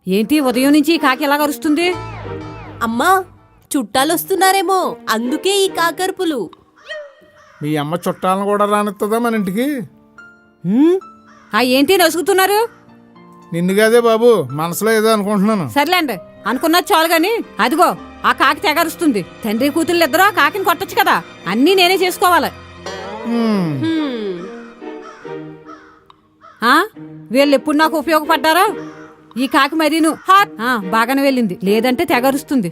ఏంటి ఉదయం నుంచి కాకి ఎలా కరుస్తుంది? అమ్మా చుట్టాలొస్తున్నారేమో, అందుకే ఈ కాకర్పులు. మీ అమ్మ చుట్టాలను కూడా రానిస్తుందా మన ఇంటికి? ఏంటి నసుగుతున్నారు? నిన్ను కాదే బాబు, మనసులో ఏదో అనుకుంటున్నాను. సర్లేండి, అనుకున్నది చాలు గాని అదిగో ఆ కాకి తెగరుస్తుంది. తండ్రి కూతుళ్ళు ఇద్దరు ఆ కాకిని కొట్టచ్చు కదా, అన్నీ నేనే చేసుకోవాలి. వీళ్ళు ఎప్పుడు నాకు ఉపయోగపడ్డారా? ఈ కాకి మరీను బాగానే వెళ్ళింది, లేదంటే తెగరుస్తుంది.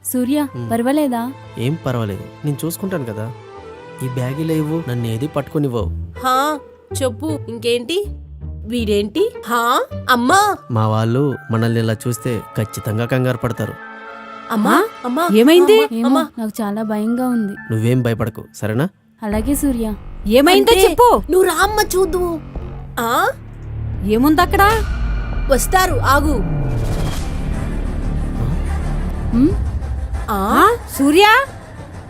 సూర్య పర్వాలేదా? ఏం పర్వాలేదు, నేను చూసుకుంటాను కదా. ఈ బ్యాగులో ఇవ్వు, నన్ను ఏది పట్టుకునివ్వవు. హా చెప్పు, ఇంకేంటి? వీడేంటి? హా అమ్మా, మా వాళ్ళు మనల్ని ఇలా చూస్తే ఖచ్చితంగా కంగారు పడతారు. అమ్మా అమ్మా ఏమైంది? ఏమో, నాకు చాలా భయంగా ఉంది. నువ్వేం భయపడకు, సరేనా? అలాగే సూర్య. ఏమైందో చెప్పు. నువ్వు రామ్మ చూద్దు. ఏముంది అక్కడ? వస్తారు, ఆగు. సూర్య,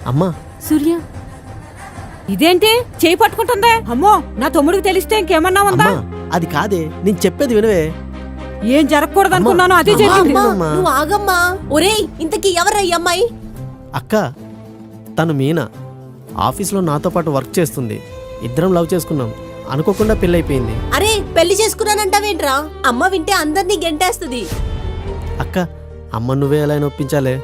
అమ్మా సూర్య, ఇదేంటి చేయి పట్టుకుంటుందే? అమ్మో, నా తమ్ముడికి తెలిస్తే ఇంకేమన్నా ఉందా? అమ్మా, అది కాదే, నేను చెప్పేది వినవే. ఏం జరగకూడదు అనుకున్నాను, అదే జరిగింది. అమ్మా, నువ్వు ఆగమ్మా. ఒరేయ్, ఇంతకీ ఎవరయ్య అమ్మాయి? అక్క, తను మీనా. ఆఫీస్లో నాతో పాటు వర్క్ చేస్తుంది. ఇద్దరం లవ్ చేసుకున్నాం, అనుకోకుండా పెళ్ళైపోయింది. అరే, పెళ్లి చేసుకున్నానంటావేంట్రా? అమ్మ వింటే అందరినీ గెంటేస్తుంది. అక్క, అమ్మ నువ్వే ఎలా ఒప్పించాలే?